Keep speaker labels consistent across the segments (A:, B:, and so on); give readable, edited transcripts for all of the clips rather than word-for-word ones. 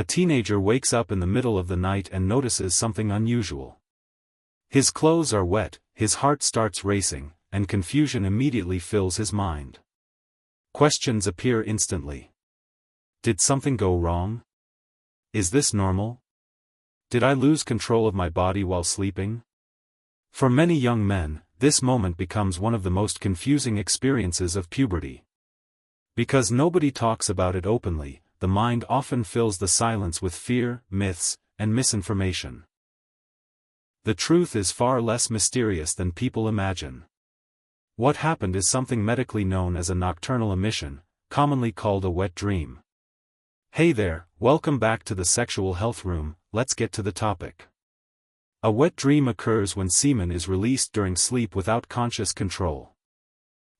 A: A teenager wakes up in the middle of the night and notices something unusual. His clothes are wet, his heart starts racing, and confusion immediately fills his mind. Questions appear instantly. Did something go wrong? Is this normal? Did I lose control of my body while sleeping? For many young men, this moment becomes one of the most confusing experiences of puberty. Because nobody talks about it openly, the mind often fills the silence with fear, myths, and misinformation. The truth is far less mysterious than people imagine. What happened is something medically known as a nocturnal emission, commonly called a wet dream. Hey there, welcome back to the Sexual Health Room. Let's get to the topic. A wet dream occurs when semen is released during sleep without conscious control.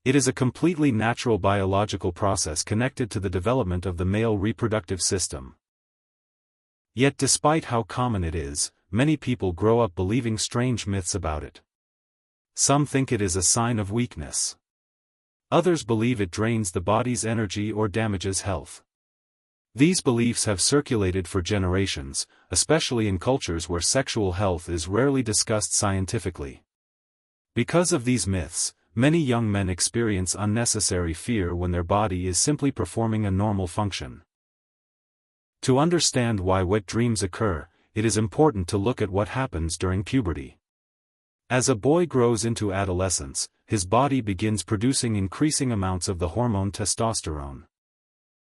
A: It is a completely natural biological process connected to the development of the male reproductive system. Yet despite how common it is, many people grow up believing strange myths about it. Some think it is a sign of weakness. Others believe it drains the body's energy or damages health. These beliefs have circulated for generations, especially in cultures where sexual health is rarely discussed scientifically. Because of these myths, many young men experience unnecessary fear when their body is simply performing a normal function. To understand why wet dreams occur, it is important to look at what happens during puberty. As a boy grows into adolescence, his body begins producing increasing amounts of the hormone testosterone.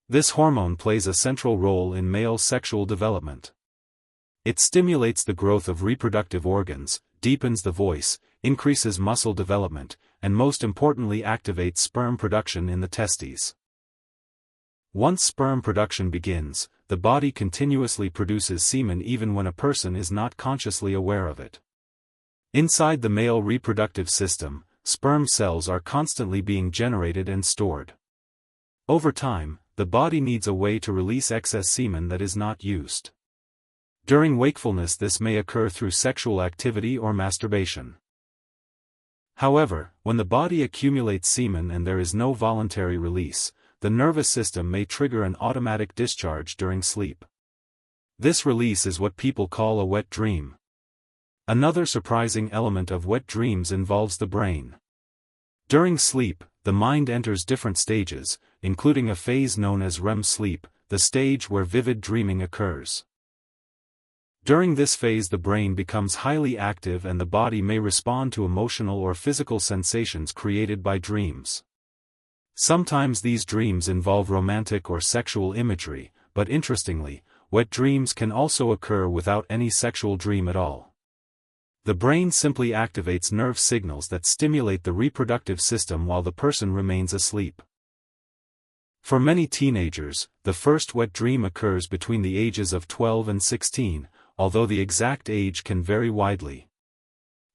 A: This hormone plays a central role in male sexual development. It stimulates the growth of reproductive organs, deepens the voice, increases muscle development, and most importantly activates sperm production in the testes. Once sperm production begins, the body continuously produces semen even when a person is not consciously aware of it. Inside the male reproductive system, sperm cells are constantly being generated and stored. Over time, the body needs a way to release excess semen that is not used. During wakefulness, this may occur through sexual activity or masturbation. However, when the body accumulates semen and there is no voluntary release, the nervous system may trigger an automatic discharge during sleep. This release is what people call a wet dream. Another surprising element of wet dreams involves the brain. During sleep, the mind enters different stages, including a phase known as REM sleep, the stage where vivid dreaming occurs. During this phase, the brain becomes highly active and the body may respond to emotional or physical sensations created by dreams. Sometimes these dreams involve romantic or sexual imagery, but interestingly, wet dreams can also occur without any sexual dream at all. The brain simply activates nerve signals that stimulate the reproductive system while the person remains asleep. For many teenagers, the first wet dream occurs between the ages of 12 and 16, although the exact age can vary widely.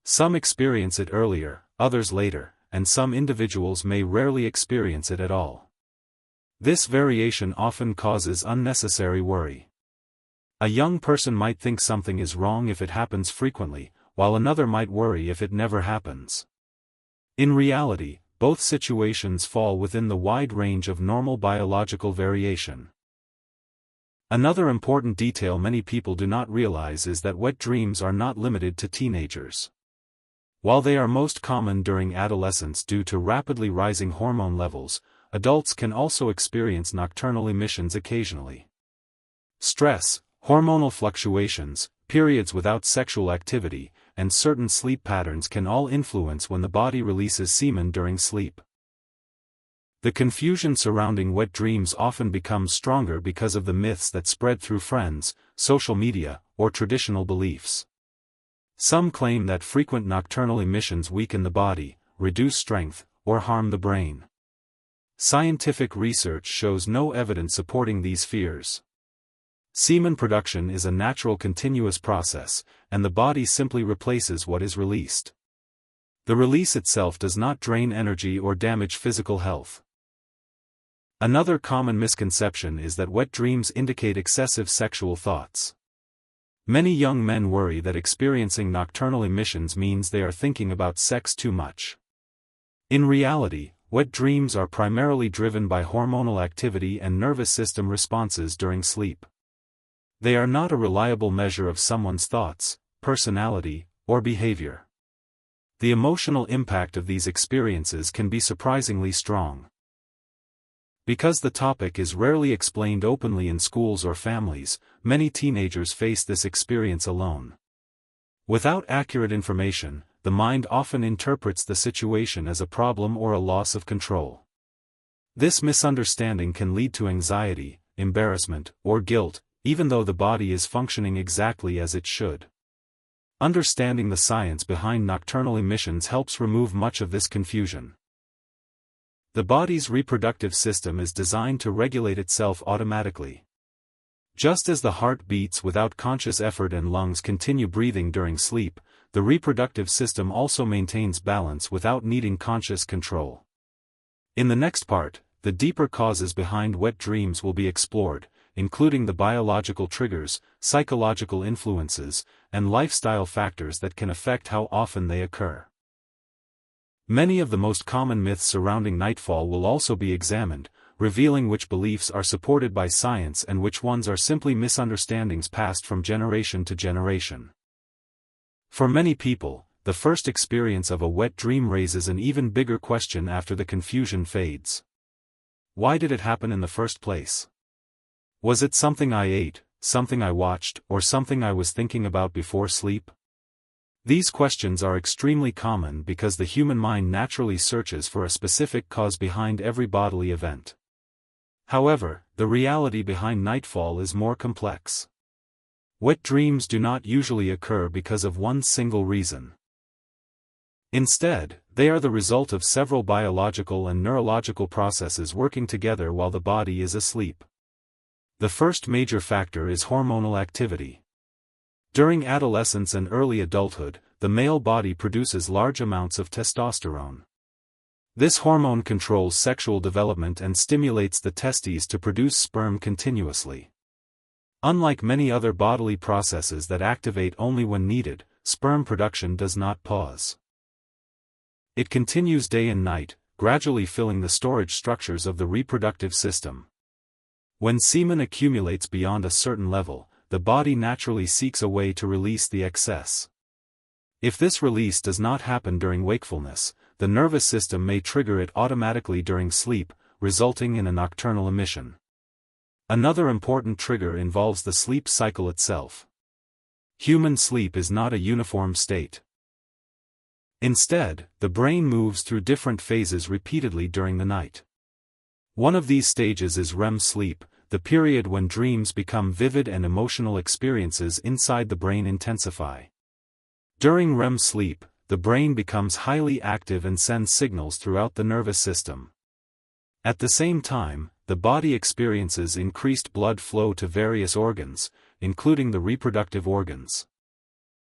A: Some experience it earlier, others later, and some individuals may rarely experience it at all. This variation often causes unnecessary worry. A young person might think something is wrong if it happens frequently, while another might worry if it never happens. In reality, both situations fall within the wide range of normal biological variation. Another important detail many people do not realize is that wet dreams are not limited to teenagers. While they are most common during adolescence due to rapidly rising hormone levels, adults can also experience nocturnal emissions occasionally. Stress, hormonal fluctuations, periods without sexual activity, and certain sleep patterns can all influence when the body releases semen during sleep. The confusion surrounding wet dreams often becomes stronger because of the myths that spread through friends, social media, or traditional beliefs. Some claim that frequent nocturnal emissions weaken the body, reduce strength, or harm the brain. Scientific research shows no evidence supporting these fears. Semen production is a natural continuous process, and the body simply replaces what is released. The release itself does not drain energy or damage physical health. Another common misconception is that wet dreams indicate excessive sexual thoughts. Many young men worry that experiencing nocturnal emissions means they are thinking about sex too much. In reality, wet dreams are primarily driven by hormonal activity and nervous system responses during sleep. They are not a reliable measure of someone's thoughts, personality, or behavior. The emotional impact of these experiences can be surprisingly strong. Because the topic is rarely explained openly in schools or families, many teenagers face this experience alone. Without accurate information, the mind often interprets the situation as a problem or a loss of control. This misunderstanding can lead to anxiety, embarrassment, or guilt, even though the body is functioning exactly as it should. Understanding the science behind nocturnal emissions helps remove much of this confusion. The body's reproductive system is designed to regulate itself automatically. Just as the heart beats without conscious effort and lungs continue breathing during sleep, the reproductive system also maintains balance without needing conscious control. In the next part, the deeper causes behind wet dreams will be explored, including the biological triggers, psychological influences, and lifestyle factors that can affect how often they occur. Many of the most common myths surrounding nightfall will also be examined, revealing which beliefs are supported by science and which ones are simply misunderstandings passed from generation to generation. For many people, the first experience of a wet dream raises an even bigger question after the confusion fades. Why did it happen in the first place? Was it something I ate, something I watched, or something I was thinking about before sleep? These questions are extremely common because the human mind naturally searches for a specific cause behind every bodily event. However, the reality behind nightfall is more complex. Wet dreams do not usually occur because of one single reason. Instead, they are the result of several biological and neurological processes working together while the body is asleep. The first major factor is hormonal activity. During adolescence and early adulthood, the male body produces large amounts of testosterone. This hormone controls sexual development and stimulates the testes to produce sperm continuously. Unlike many other bodily processes that activate only when needed, sperm production does not pause. It continues day and night, gradually filling the storage structures of the reproductive system. When semen accumulates beyond a certain level, the body naturally seeks a way to release the excess. If this release does not happen during wakefulness, the nervous system may trigger it automatically during sleep, resulting in a nocturnal emission. Another important trigger involves the sleep cycle itself. Human sleep is not a uniform state. Instead, the brain moves through different phases repeatedly during the night. One of these stages is REM sleep, the period when dreams become vivid and emotional experiences inside the brain intensify. During REM sleep, the brain becomes highly active and sends signals throughout the nervous system. At the same time, the body experiences increased blood flow to various organs, including the reproductive organs.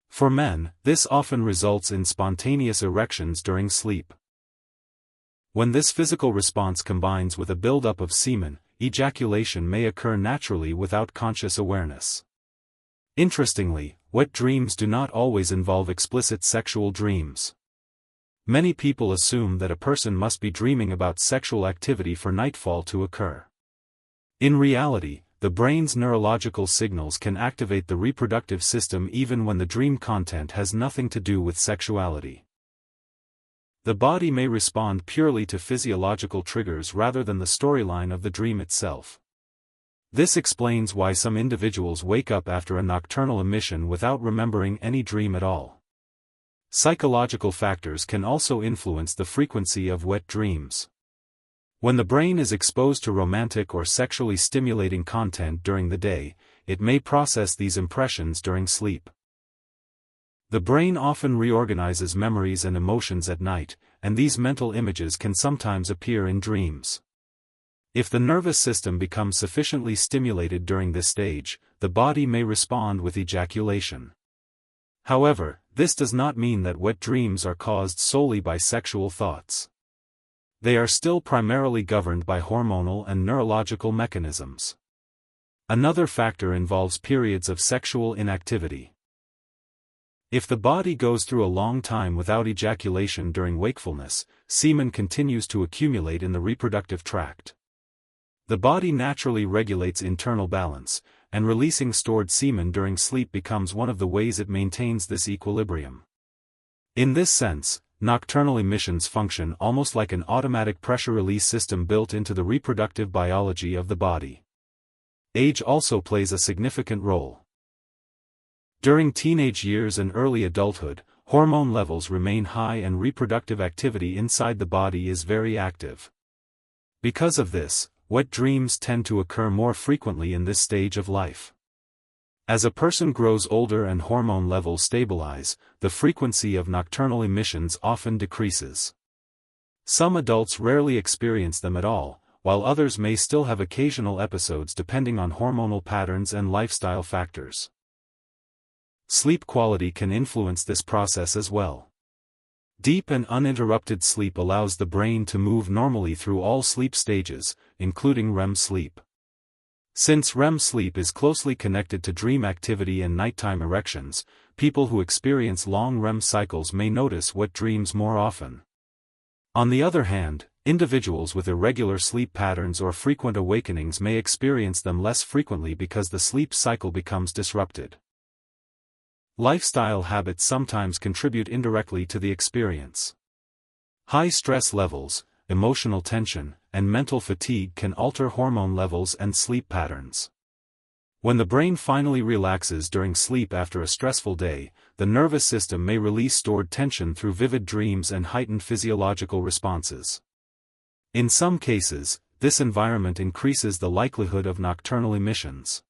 A: For men, this often results in spontaneous erections during sleep. When this physical response combines with a buildup of semen, ejaculation may occur naturally without conscious awareness. Interestingly, wet dreams do not always involve explicit sexual dreams. Many people assume that a person must be dreaming about sexual activity for nightfall to occur. In reality, the brain's neurological signals can activate the reproductive system even when the dream content has nothing to do with sexuality. The body may respond purely to physiological triggers rather than the storyline of the dream itself. This explains why some individuals wake up after a nocturnal emission without remembering any dream at all. Psychological factors can also influence the frequency of wet dreams. When the brain is exposed to romantic or sexually stimulating content during the day, it may process these impressions during sleep. The brain often reorganizes memories and emotions at night, and these mental images can sometimes appear in dreams. If the nervous system becomes sufficiently stimulated during this stage, the body may respond with ejaculation. However, this does not mean that wet dreams are caused solely by sexual thoughts. They are still primarily governed by hormonal and neurological mechanisms. Another factor involves periods of sexual inactivity. If the body goes through a long time without ejaculation during wakefulness, semen continues to accumulate in the reproductive tract. The body naturally regulates internal balance, and releasing stored semen during sleep becomes one of the ways it maintains this equilibrium. In this sense, nocturnal emissions function almost like an automatic pressure release system built into the reproductive biology of the body. Age also plays a significant role. During teenage years and early adulthood, hormone levels remain high and reproductive activity inside the body is very active. Because of this, wet dreams tend to occur more frequently in this stage of life. As a person grows older and hormone levels stabilize, the frequency of nocturnal emissions often decreases. Some adults rarely experience them at all, while others may still have occasional episodes depending on hormonal patterns and lifestyle factors. Sleep quality can influence this process as well. Deep and uninterrupted sleep allows the brain to move normally through all sleep stages, including REM sleep. Since REM sleep is closely connected to dream activity and nighttime erections, people who experience long REM cycles may notice wet dreams more often. On the other hand, individuals with irregular sleep patterns or frequent awakenings may experience them less frequently because the sleep cycle becomes disrupted. Lifestyle habits sometimes contribute indirectly to the experience. High stress levels, emotional tension, and mental fatigue can alter hormone levels and sleep patterns. When the brain finally relaxes during sleep after a stressful day, the nervous system may release stored tension through vivid dreams and heightened physiological responses. In some cases, this environment increases the likelihood of nocturnal emissions.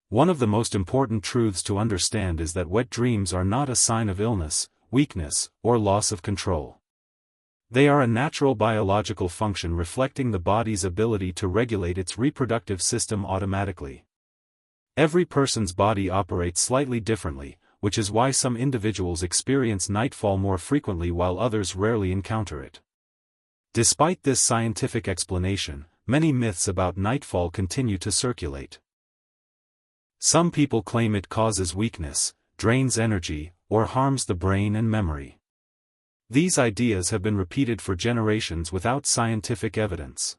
A: One of the most important truths to understand is that wet dreams are not a sign of illness, weakness, or loss of control. They are a natural biological function reflecting the body's ability to regulate its reproductive system automatically. Every person's body operates slightly differently, which is why some individuals experience nightfall more frequently while others rarely encounter it. Despite this scientific explanation, many myths about nightfall continue to circulate. Some people claim it causes weakness, drains energy, or harms the brain and memory. These ideas have been repeated for generations without scientific evidence.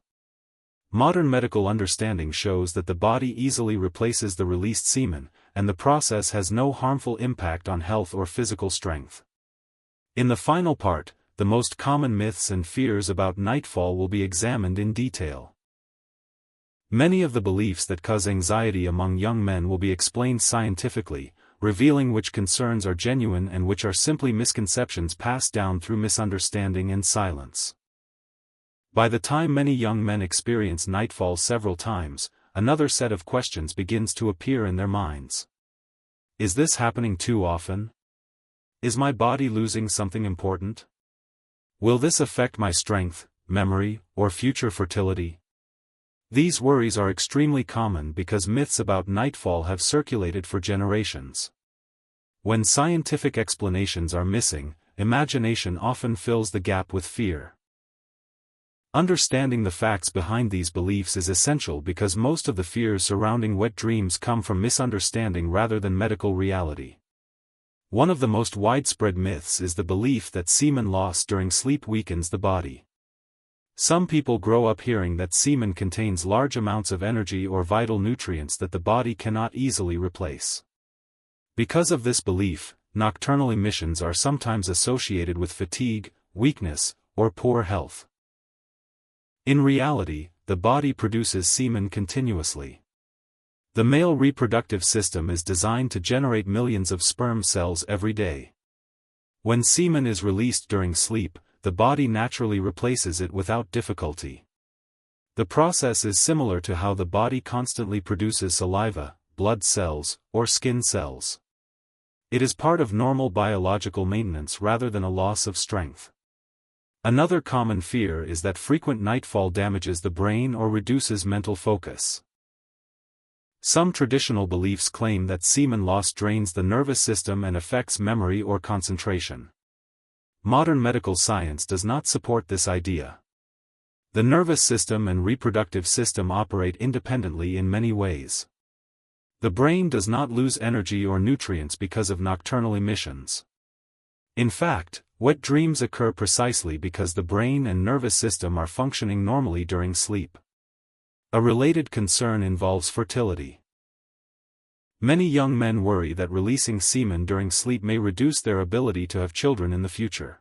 A: Modern medical understanding shows that the body easily replaces the released semen, and the process has no harmful impact on health or physical strength. In the final part, the most common myths and fears about nightfall will be examined in detail. Many of the beliefs that cause anxiety among young men will be explained scientifically, revealing which concerns are genuine and which are simply misconceptions passed down through misunderstanding and silence. By the time many young men experience nightfall several times, another set of questions begins to appear in their minds. Is this happening too often? Is my body losing something important? Will this affect my strength, memory, or future fertility? These worries are extremely common because myths about nightfall have circulated for generations. When scientific explanations are missing, imagination often fills the gap with fear. Understanding the facts behind these beliefs is essential because most of the fears surrounding wet dreams come from misunderstanding rather than medical reality. One of the most widespread myths is the belief that semen loss during sleep weakens the body. Some people grow up hearing that semen contains large amounts of energy or vital nutrients that the body cannot easily replace. Because of this belief, nocturnal emissions are sometimes associated with fatigue, weakness, or poor health. In reality, the body produces semen continuously. The male reproductive system is designed to generate millions of sperm cells every day. When semen is released during sleep, the body naturally replaces it without difficulty. The process is similar to how the body constantly produces saliva, blood cells, or skin cells. It is part of normal biological maintenance rather than a loss of strength. Another common fear is that frequent nightfall damages the brain or reduces mental focus. Some traditional beliefs claim that semen loss drains the nervous system and affects memory or concentration. Modern medical science does not support this idea. The nervous system and reproductive system operate independently in many ways. The brain does not lose energy or nutrients because of nocturnal emissions. In fact, wet dreams occur precisely because the brain and nervous system are functioning normally during sleep. A related concern involves fertility. Many young men worry that releasing semen during sleep may reduce their ability to have children in the future.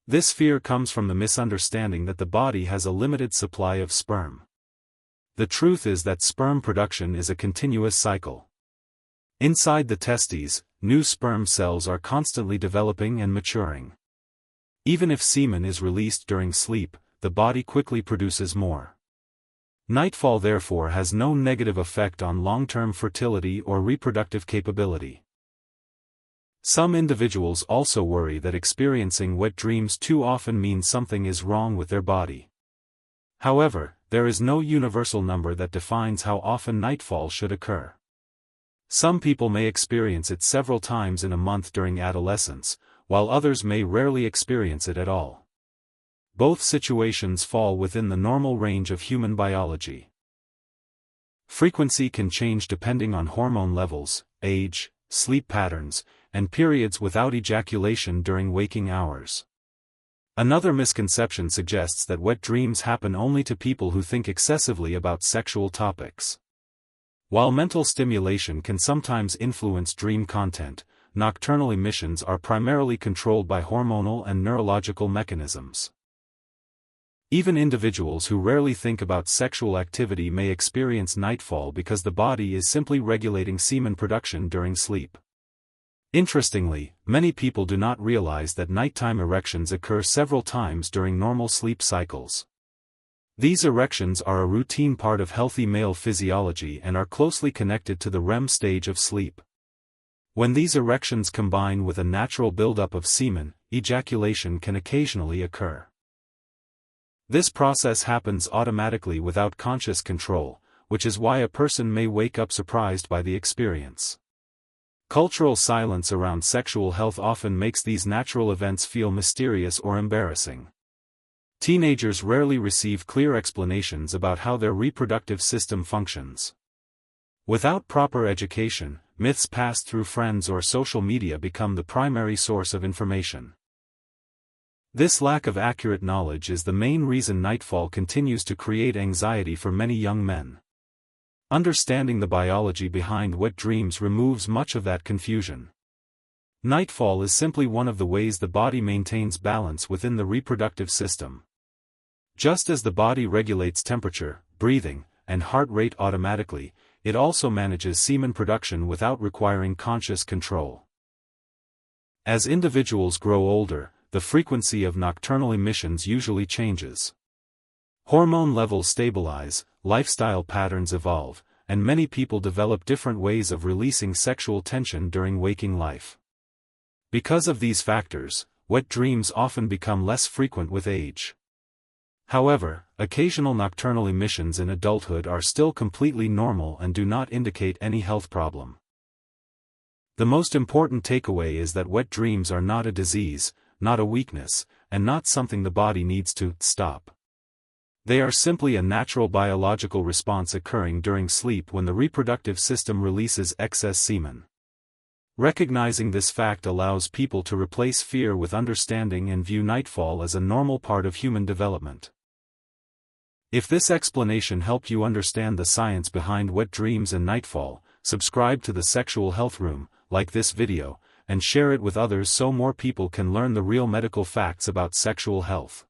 A: This fear comes from the misunderstanding that the body has a limited supply of sperm. The truth is that sperm production is a continuous cycle. Inside the testes, new sperm cells are constantly developing and maturing. Even if semen is released during sleep, the body quickly produces more. Nightfall therefore has no negative effect on long-term fertility or reproductive capability. Some individuals also worry that experiencing wet dreams too often means something is wrong with their body. However, there is no universal number that defines how often nightfall should occur. Some people may experience it several times in a month during adolescence, while others may rarely experience it at all. Both situations fall within the normal range of human biology. Frequency can change depending on hormone levels, age, sleep patterns, and periods without ejaculation during waking hours. Another misconception suggests that wet dreams happen only to people who think excessively about sexual topics. While mental stimulation can sometimes influence dream content, nocturnal emissions are primarily controlled by hormonal and neurological mechanisms. Even individuals who rarely think about sexual activity may experience nightfall because the body is simply regulating semen production during sleep. Interestingly, many people do not realize that nighttime erections occur several times during normal sleep cycles. These erections are a routine part of healthy male physiology and are closely connected to the REM stage of sleep. When these erections combine with a natural buildup of semen, ejaculation can occasionally occur. This process happens automatically without conscious control, which is why a person may wake up surprised by the experience. Cultural silence around sexual health often makes these natural events feel mysterious or embarrassing. Teenagers rarely receive clear explanations about how their reproductive system functions. Without proper education, myths passed through friends or social media become the primary source of information. This lack of accurate knowledge is the main reason nightfall continues to create anxiety for many young men. Understanding the biology behind wet dreams removes much of that confusion. Nightfall is simply one of the ways the body maintains balance within the reproductive system. Just as the body regulates temperature, breathing, and heart rate automatically, it also manages semen production without requiring conscious control. As individuals grow older, the frequency of nocturnal emissions usually changes. Hormone levels stabilize, lifestyle patterns evolve, and many people develop different ways of releasing sexual tension during waking life. Because of these factors, wet dreams often become less frequent with age. However, occasional nocturnal emissions in adulthood are still completely normal and do not indicate any health problem. The most important takeaway is that wet dreams are not a disease, not a weakness, and not something the body needs to stop. They are simply a natural biological response occurring during sleep when the reproductive system releases excess semen. Recognizing this fact allows people to replace fear with understanding and view nightfall as a normal part of human development. If this explanation helped you understand the science behind wet dreams and nightfall, subscribe to the Sexual Health Room, like this video, and share it with others so more people can learn the real medical facts about sexual health.